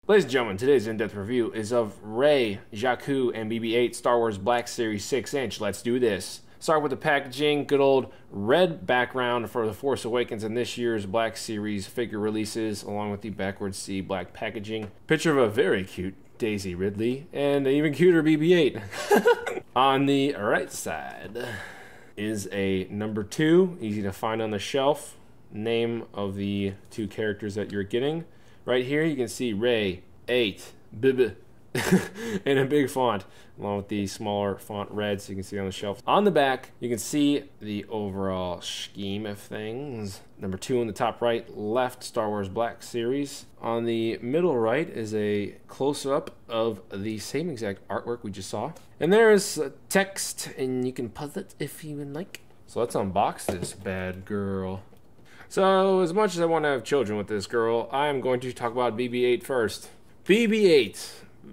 Ladies and gentlemen, today's in-depth review is of Rey, Jakku, and BB-8 Star Wars Black Series 6-inch. Let's do this. Start with the packaging, good old red background for the Force Awakens and this year's Black Series figure releases, along with the backwards C black packaging. Picture of a very cute Daisy Ridley, and an even cuter BB-8. On the right side is a number 2, easy to find on the shelf. Name of the 2 characters that you're getting. Right here you can see Rey, 8, BB, in a big font, along with the smaller font red, so you can see on the shelf. On the back, you can see the overall scheme of things. Number 2 in the top right, left, Star Wars Black Series. On the middle right is a close-up of the same exact artwork we just saw. And there's text, and you can pause it if you would like. So let's unbox this bad girl. So, as much as I want to have children with this girl, I am going to talk about BB-8 first. BB-8,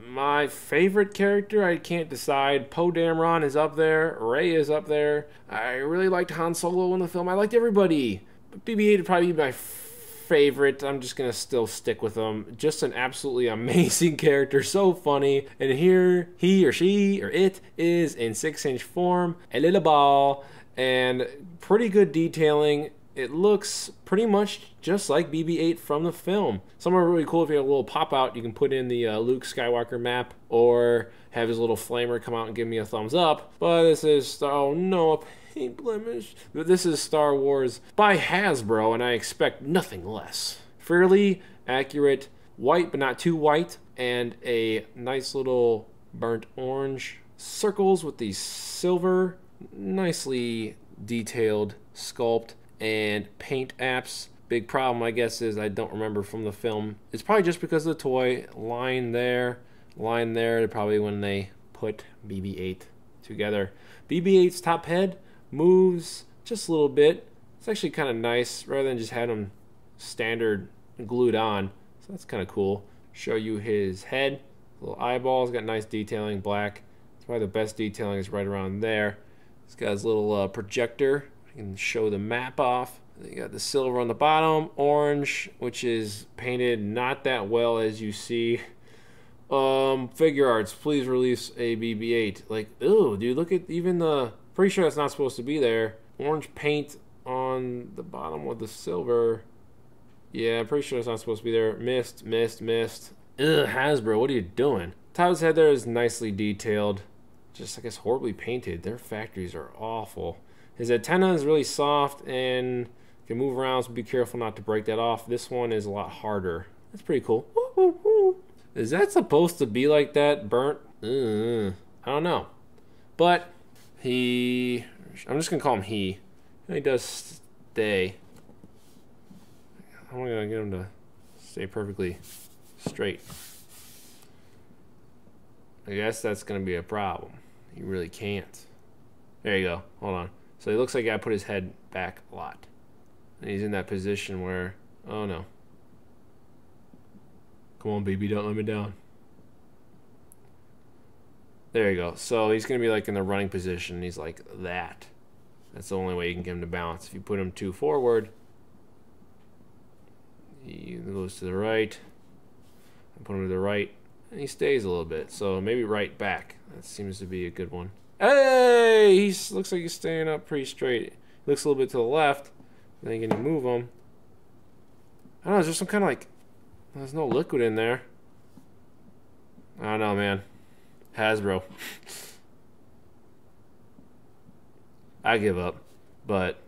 my favorite character, I can't decide. Poe Dameron is up there, Rey is up there. I really liked Han Solo in the film, I liked everybody. But BB-8 would probably be my favorite. I'm just going to still stick with him. Just an absolutely amazing character, so funny. And here, he or she or it is in 6-inch form, a little ball, and pretty good detailing. It looks pretty much just like BB-8 from the film. Some are really cool if you have a little pop-out. You can put in the Luke Skywalker map or have his little flamer come out and give me a thumbs up. But this is, oh no, a paint blemish. But this is Star Wars by Hasbro, and I expect nothing less. Fairly accurate, white but not too white, and a nice little burnt orange. Circles with the silver, nicely detailed sculpt. And paint apps. Big problem, I guess, is I don't remember from the film. It's probably just because of the toy. Line there, probably when they put BB-8 together. BB-8's top head moves just a little bit. It's actually kind of nice, rather than just have him standard glued on. So that's kind of cool. Show you his head. Little eyeballs, got nice detailing, black. That's why the best detailing is right around there. He's got his little projector. You can show the map off. You got the silver on the bottom, orange, which is painted not that well as you see. Figure arts, please release a BB-8. Like, ew, dude, look at even the, pretty sure that's not supposed to be there. Orange paint on the bottom with the silver. Yeah, I'm pretty sure it's not supposed to be there. Missed. Ugh, Hasbro, what are you doing? Top of his head there is nicely detailed. Just, I guess, horribly painted. Their factories are awful. His antenna is really soft and can move around, so be careful not to break that off. This one is a lot harder. That's pretty cool. Is that supposed to be like that? Burnt? I don't know. But he... I'm just going to call him he. He does stay. I'm going to get him to stay perfectly straight. I guess that's going to be a problem. You really can't. There you go. Hold on. So he looks like I put his head back a lot. And he's in that position where, oh no. Come on, baby, don't let me down. There you go. So he's going to be like in the running position. He's like that. That's the only way you can get him to balance. If you put him too forward, he goes to the right. And put him to the right, and he stays a little bit. So maybe right back. That seems to be a good one. Hey, he looks like he's staying up pretty straight. Looks a little bit to the left. Then you can move him. I don't know, is there some kind of like, there's no liquid in there. I don't know, man. Hasbro. I give up, but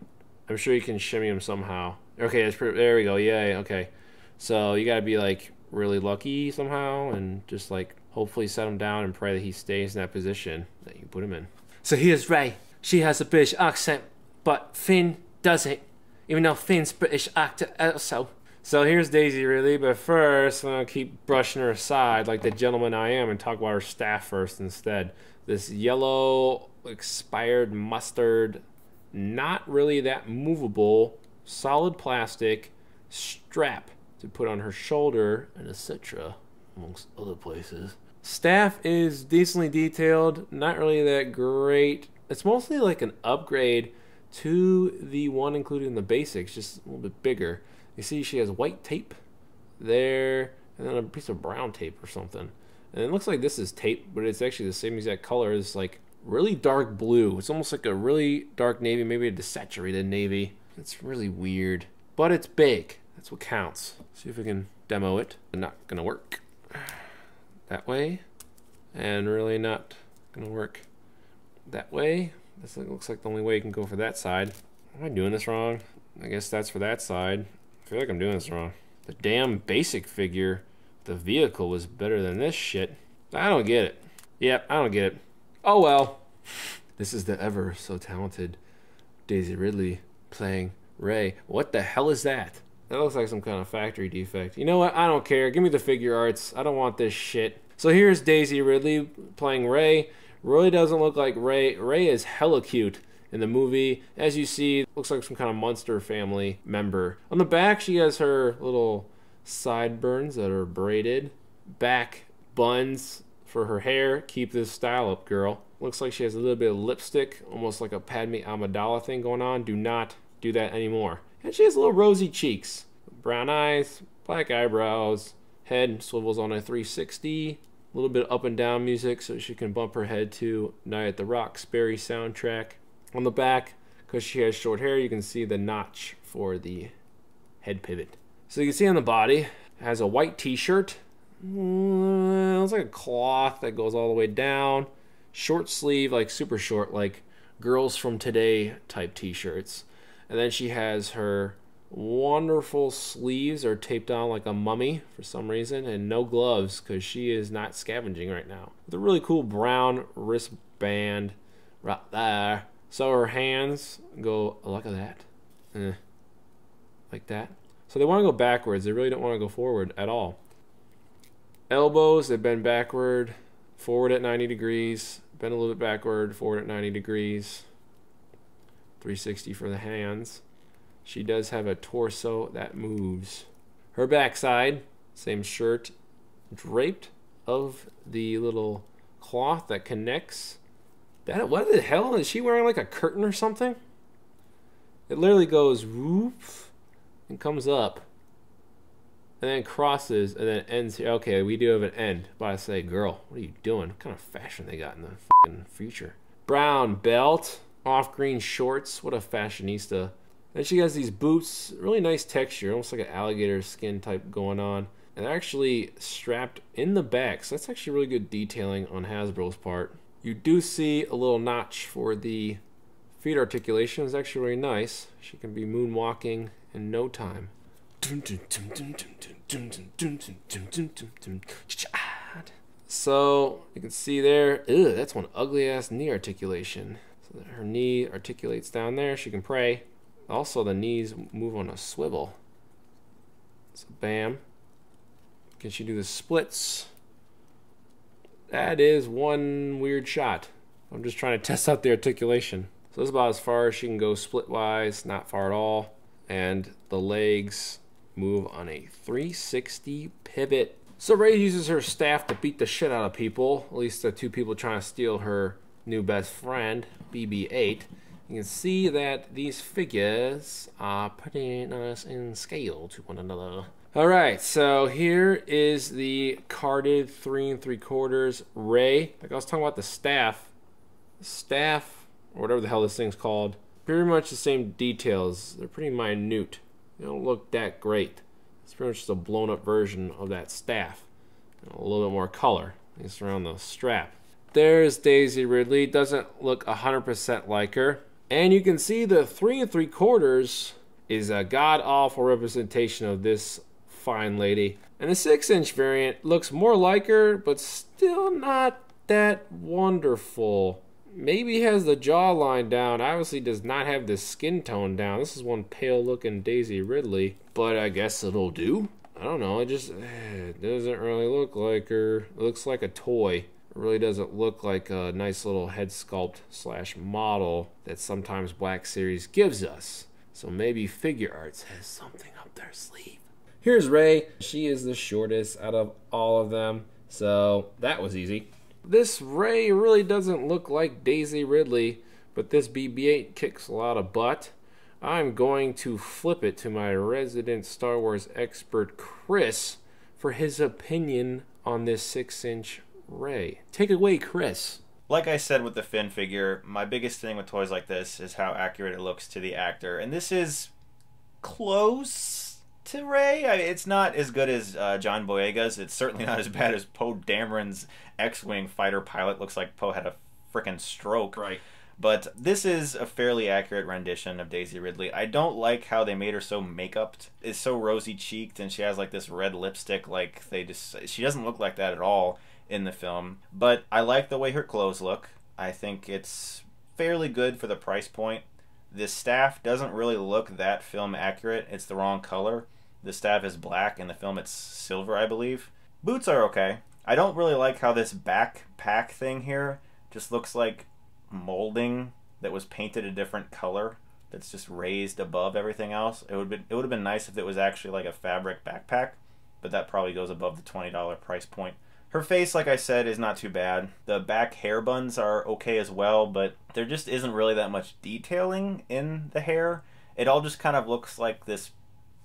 I'm sure you can shimmy him somehow. Okay, that's pretty, there we go. Yeah, okay. So you gotta be like really lucky somehow and just like hopefully set him down and pray that he stays in that position that you put him in. So here's Rey. She has a British accent, but Finn doesn't, even though Finn's British actor also. So here's Daisy really, but first I'm gonna keep brushing her aside like the gentleman I am and talk about her staff first instead. This yellow expired mustard, not really that movable, solid plastic strap to put on her shoulder and etc. amongst other places. Staff is decently detailed, not really that great. It's mostly like an upgrade to the one included in the basics, just a little bit bigger. You see she has white tape there, and then a piece of brown tape or something. And it looks like this is tape, but it's actually the same exact color. It's like really dark blue. It's almost like a really dark navy, maybe a desaturated navy. It's really weird, but it's big. That's what counts. See if we can demo it. Not gonna work that way, and really not gonna work that way. This looks like the only way you can go for that side. Am I doing this wrong? I guess that's for that side. I feel like I'm doing this wrong. The damn basic figure, the vehicle, was better than this shit. I don't get it. Yep, I don't get it. Oh well. This is the ever so talented Daisy Ridley playing Rey. What the hell is that? That looks like some kind of factory defect. You know what? I don't care. Give me the figure arts. I don't want this shit. So here's Daisy Ridley playing Rey. Really doesn't look like Rey. Rey is hella cute in the movie. As you see, looks like some kind of Munster family member. On the back, she has her little sideburns that are braided. Back buns for her hair. Keep this style up, girl. Looks like she has a little bit of lipstick, almost like a Padme Amidala thing going on. Do not do that anymore. And she has little rosy cheeks. Brown eyes, black eyebrows. Head swivels on a 360. A little bit up and down music so she can bump her head to Night at the Roxbury soundtrack. On the back, because she has short hair, you can see the notch for the head pivot. So you can see on the body, it has a white t-shirt. Looks like a cloth that goes all the way down. Short sleeve, like super short, like girls from today type t-shirts. And then she has her wonderful sleeves are taped on like a mummy for some reason, and no gloves because she is not scavenging right now. With a really cool brown wristband right there. So her hands go like that. Like that. So they want to go backwards. They really don't want to go forward at all. Elbows, they bend backward, forward at 90 degrees, bend a little bit backward, forward at 90 degrees. 360 for the hands. She does have a torso that moves. Her backside, same shirt, draped of the little cloth that connects. That, what the hell? Is she wearing like a curtain or something? It literally goes whoop and comes up and then crosses and then ends here. Okay, we do have an end. But I say, girl, what are you doing? What kind of fashion they got in the fucking future? Brown belt, off green shorts. What a fashionista. Then she has these boots, really nice texture, almost like an alligator skin type going on. And they're actually strapped in the back, so that's actually really good detailing on Hasbro's part. You do see a little notch for the feet articulation. It's actually really nice. She can be moonwalking in no time. So you can see there, that's one ugly ass knee articulation. So her knee articulates down there. She can pray. Also, the knees move on a swivel. So, bam. Can she do the splits? That is one weird shot. I'm just trying to test out the articulation. So, this is about as far as she can go split-wise. Not far at all. And the legs move on a 360 pivot. So, Rey uses her staff to beat the shit out of people. At least the two people trying to steal her new best friend, BB-8. You can see that these figures are pretty nice in scale to one another. Alright, so here is the carded 3 3/4 Rey. Like I was talking about the staff. Staff, or whatever the hell this thing's called, pretty much the same details. They're pretty minute. They don't look that great. It's pretty much just a blown up version of that staff. And a little bit more color. It's around the strap. There's Daisy Ridley. Doesn't look 100% like her. And you can see the 3 3/4 is a god-awful representation of this fine lady. And the 6-inch variant looks more like her, but still not that wonderful. Maybe has the jawline down. Obviously does not have the skin tone down. This is one pale-looking Daisy Ridley. But I guess it'll do. I don't know. It just doesn't really look like her. It looks like a toy. It really doesn't look like a nice little head sculpt / model that sometimes Black Series gives us. So maybe Figure Arts has something up their sleeve. Here's Rey. She is the shortest out of all of them. So that was easy. This Rey really doesn't look like Daisy Ridley, but this BB-8 kicks a lot of butt. I'm going to flip it to my resident Star Wars expert, Chris, for his opinion on this 6-inch Rey. Take it away, Chris. Like I said with the Finn figure, my biggest thing with toys like this is how accurate it looks to the actor. And this is close to Rey. It's not as good as John Boyega's. It's certainly not as bad as Poe Dameron's X-Wing fighter pilot. Looks like Poe had a frickin' stroke. Right. But this is a fairly accurate rendition of Daisy Ridley. I don't like how they made her so make-upped. It's so rosy-cheeked, and she has like this red lipstick. Like she doesn't look like that at all in the film. But I like the way her clothes look. I think it's fairly good for the price point. The staff doesn't really look that film accurate. It's the wrong color. The staff is black. In the film it's silver, I believe. Boots are okay. I don't really like how this backpack thing here just looks like molding that was painted a different color that's just raised above everything else. It would have been nice if it was actually like a fabric backpack, but that probably goes above the $20 price point. Her face, like I said, is not too bad. The back hair buns are okay as well, but there just isn't really that much detailing in the hair. It all just kind of looks like this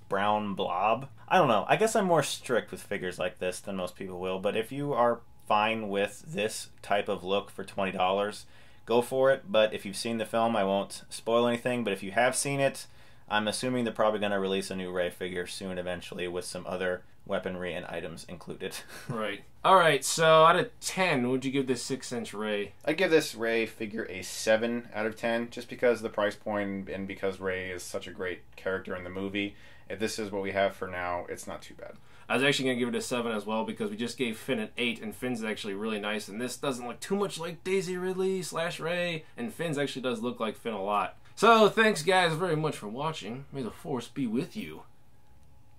brown blob. I don't know. I guess I'm more strict with figures like this than most people will, but if you are fine with this type of look for $20, go for it. But if you've seen the film, I won't spoil anything, but if you have seen it, I'm assuming they're probably going to release a new Rey figure soon eventually with some other weaponry and items included. Right. Alright, so out of 10, would you give this 6-inch Rey? I'd give this Rey figure a 7 out of 10, just because of the price point and because Rey is such a great character in the movie. If this is what we have for now, it's not too bad. I was actually going to give it a 7 as well, because we just gave Finn an 8, and Finn's actually really nice, and this doesn't look too much like Daisy Ridley / Rey, and Finn's actually does look like Finn a lot. So, thanks guys very much for watching. May the Force be with you.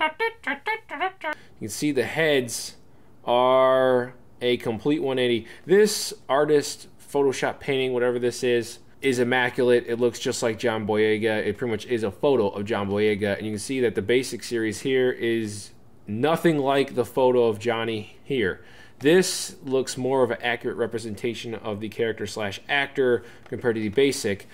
You can see the heads are a complete 180. This artist Photoshop painting, whatever this is immaculate. It looks just like John Boyega. It pretty much is a photo of John Boyega, and you can see that the basic series here is nothing like the photo of Johnny here. This looks more of an accurate representation of the character / actor compared to the basic.